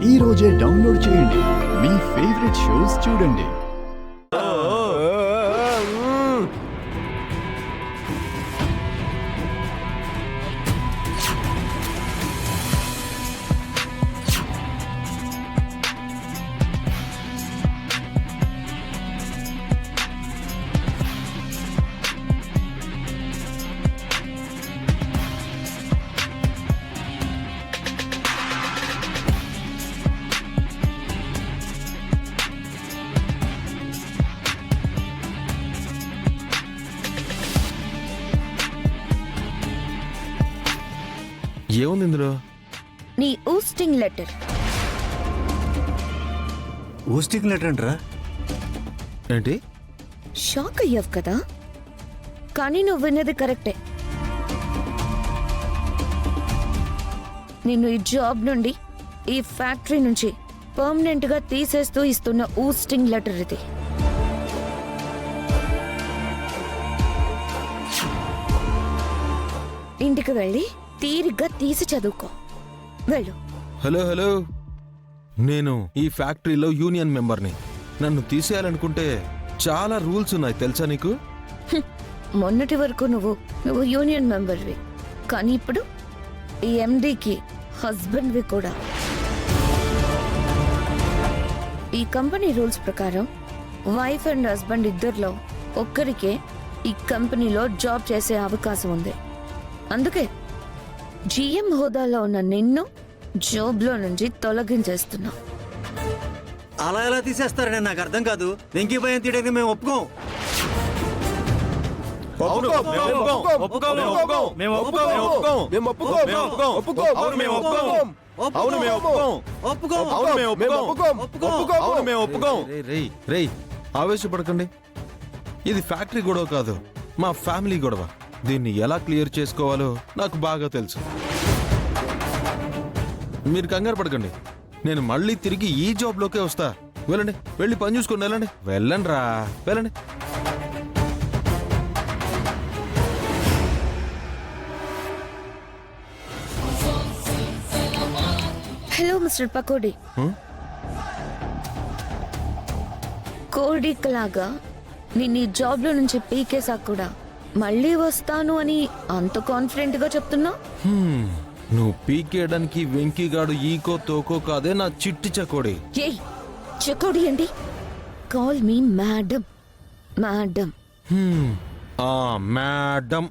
ఈ రోజే డౌన్లోడ్ చేయండి. మీ ఫేవరెట్ షోస్ చూడండి. ఏముంది ఇందులో? నీ ఊస్టింగ్ లెటర్. ఊస్టింగ్ లెటర్ అంటారా? ఏంటి? షాక్ అయ్యావు కదా, కానీ నువ్వు విన్నది కరెక్టే. నిన్ను ఈ జాబ్ నుండి, ఈ ఫ్యాక్టరీ నుంచి పర్మనెంట్ గా తీసేస్తూ ఇస్తున్న ఊస్టింగ్ లెటర్ ఇది. ఇంటికి వెళ్ళి తీరిగ్గా తీసి చదువుకో. వెళ్ళు. హలో హలో, నేను ఈ ఫ్యాక్టరీలో యూనియన్ మెంబర్ని. నన్ను తీసేయాలనుకుంటే చాలా రూల్స్ ఉన్నాయి, తెలుసా నీకు? మొన్నటి వరకు నువ్వు యూనియన్ మెంబర్వి, కానీ ఇప్పుడు ఈ ఎండీకి హస్బెండ్వి కూడా. ఈ కంపెనీ రూల్స్ ప్రకారం వైఫ్ అండ్ హస్బెండ్ ఇద్దరిలో ఒక్కరికే ఈ కంపెనీలో జాబ్ చేసే అవకాశం ఉంది. అందుకే జిఎం హోదాలో ఉన్న నిన్ను జాబ్లో నుంచి తొలగించేస్తున్నా. అలా ఎలా తీసేస్తారని నాకు అర్థం కాదు. వెంకీ భయం తీయడానికి మేము ఒప్పుకోం. ఆవేశపడకండి. ఇది ఫ్యాక్టరీ గొడవ కాదు, మా ఫ్యామిలీ గొడవ. దీన్ని ఎలా క్లియర్ చేసుకోవాలో నాకు బాగా తెలుసు. మీరు కంగారు పడకండి, నేను మళ్ళీ తిరిగి ఈ జాబ్లోకే వస్తా. వెళ్ళండి, వెళ్ళి పని చూసుకోండి. వెళ్ళండి, వెళ్ళండి రా, వెళ్ళండి. Hello mister pakodi. కోడికలాగా నేను ఈ జాబ్లో నుంచి పీకేసా కూడా మళ్ళీ వస్తాను అని అంత కాన్ఫిడెంట్ గా చెప్తున్నా? నువ్వు పీకేయడానికి వెంకీగాడు ఈకో తోకో కాదే, నా చిట్టి చకోడి. ఏయ్, చకోడి అండి. Call me madam. Madam. Madam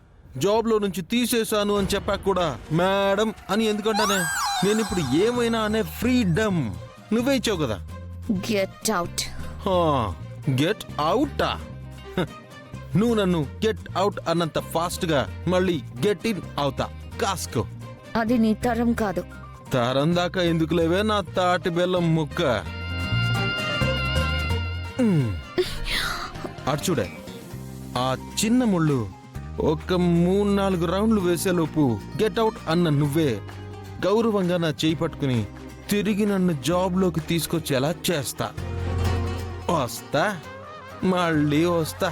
జాబ్లో నుంచి తీసేశాను అని చెప్పాక కూడా మేడం అని ఎందుకంటానే? నేను ఇప్పుడు ఏమైనా అనే ఫ్రీడమ్ నువ్వే ఇచ్చావు కదా. Get out. గెట్ అవుటా? నువ్వు నన్ను గెట్ అవుట్ అన్నంత ఫాస్ట్ గా మళ్ళీ గెట్ ఇన్ అవుతా. కాస్కో. అది నీ తరం కాదు. తరం దాకా ఎందుకు లేవే నా తాటి బెల్లం ముక్క. అటు చూడే, ఆ చిన్న ముళ్ళు ఒక 3-4 రౌండ్లు వేసేలోపు గెట్ అవుట్ అన్న నువ్వే గౌరవంగా నా చేయి పట్టుకుని తిరిగి నన్ను జాబ్లోకి తీసుకొచ్చేలా చేస్తా. వస్తా, మళ్ళీ వస్తా.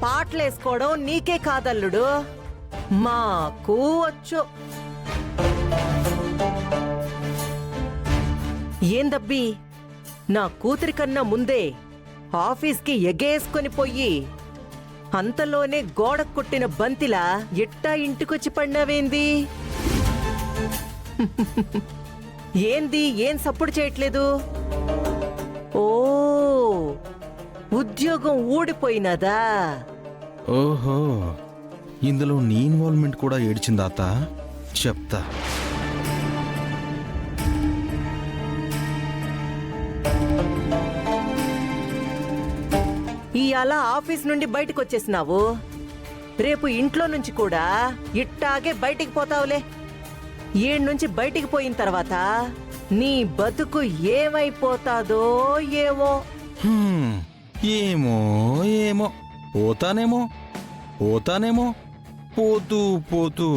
పాటలేసుకోవడం నీకే కాదల్లుడు, మాకు వచ్చు. ఏందబ్బి, నా కూతురి కన్నా ముందే ఆఫీస్కి ఎగేసుకొని పోయి అంతలోనే గోడ కొట్టిన బంతిలా ఎట్టా ఇంటికొచ్చి పడినావేంది? ఏంది, ఏం సప్పుడు చేయట్లేదు? ఓ, ఉద్యోగం ఊడిపోయినదా? ఓహో, ఇందులో నీ ఇన్వాల్వ్మెంట్ కూడా ఏడ్చిందా అత్త? చెప్తా. ఇయాల ఆఫీస్ నుండి బయటకు వచ్చేసినావు, రేపు ఇంట్లో నుంచి కూడా ఇట్టాగే బయటికి పోతావులే. ఏడు నుంచి బయటికి పోయిన తర్వాత నీ బతుకు ఏమైపోతాదో ఏమో. హ్మ్, ఏమో ఏమో, పోతానేమో పోతానేమో, పోతూ పోతూ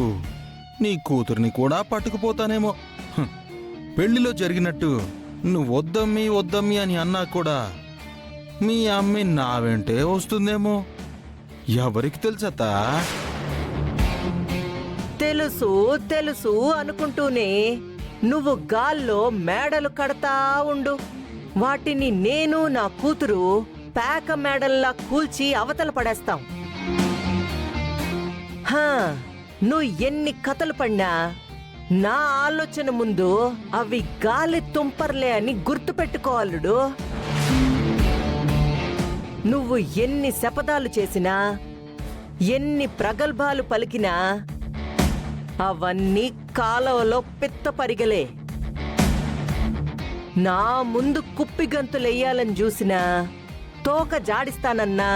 నీ కూతుర్ని కూడా పట్టుకుపోతానేమో. హ్మ్, పెళ్లిలో జరిగినట్టు నువ్వు వద్దమ్మి వద్దమ్మి అని అన్నా కూడా మీ అమ్మి నా వెంటే వస్తుందేమో. ఎవరికి తెలుసత్తా? తెలుసు తెలుసు అనుకుంటూనే నువ్వు గాల్లో మేడలు కడతా ఉండు. వాటిని నేను నా కూతురు పేక మేడల్లా కూల్చి అవతల పడేస్తాం. హా, నువ్వు ఎన్ని కథలు పడినా నా ఆలోచన ముందు అవి గాలి తుంపర్లే అని గుర్తుపెట్టుకోవాలుడు. నువ్వు ఎన్ని శపథాలు చేసినా, ఎన్ని ప్రగల్భాలు పలికినా అవన్నీ కాలువలో పిత్త పరిగలే. నా ముందు కుప్పిగంతులెయ్యాలని చూసినా, తోక జాడిస్తానన్నా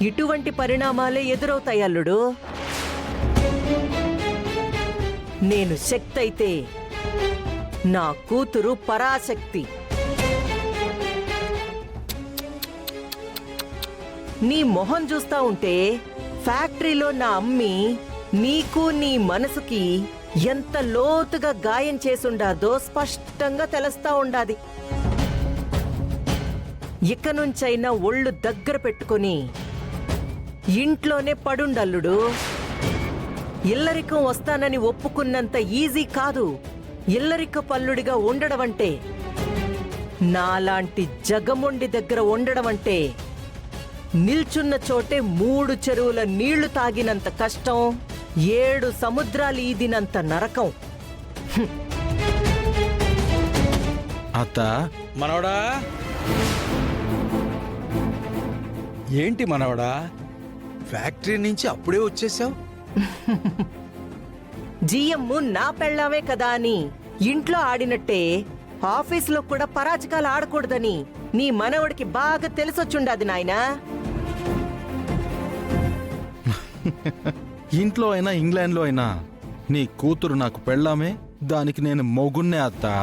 ఇటువంటి పరిణామాలే ఎదురవుతాయల్లుడు. నేను శక్తి అయితే నా కూతురు పరాశక్తి. నీ మొహం చూస్తా ఉంటే ఫ్యాక్టరీలో నా అమ్మి నీకు నీ మనసుకి ఎంత లోతుగా గాయం చేసుండాదో స్పష్టంగా తెలుస్తా ఉండాది. ఇక నుంచైనా ఒళ్ళు దగ్గర పెట్టుకొని ఇంట్లోనే పడుండల్లుడు. ఇల్లరికం వస్తానని ఒప్పుకున్నంత ఈజీ కాదు ఇల్లరిక పల్లుడిగా ఉండడం అంటే. నాలాంటి జగముండి దగ్గర ఉండడం అంటే నిల్చున్న చోటే 3 చెరువుల నీళ్లు తాగినంత కష్టం, 7 సముద్రాలు ఈదినంత నరకం. అత్త, మనవడా, ఏంటి మనవడా, ఫ్యాక్టరీ నుంచి అప్పుడే వచ్చేసావు? జిఎమ్ నా పెళ్ళామే కదా అని ఇంట్లో ఆడినట్టే ఆఫీసులో కూడా పరాచకాలు ఆడకూడదని నీ మనవడికి బాగా తెలిసొచ్చుండాది నాయనా. ఇంట్లో అయినా ఇంగ్లాండ్లో అయినా నీ కూతురు నాకు పెళ్ళామే, దానికి నేను మొగున్నే అత్తా.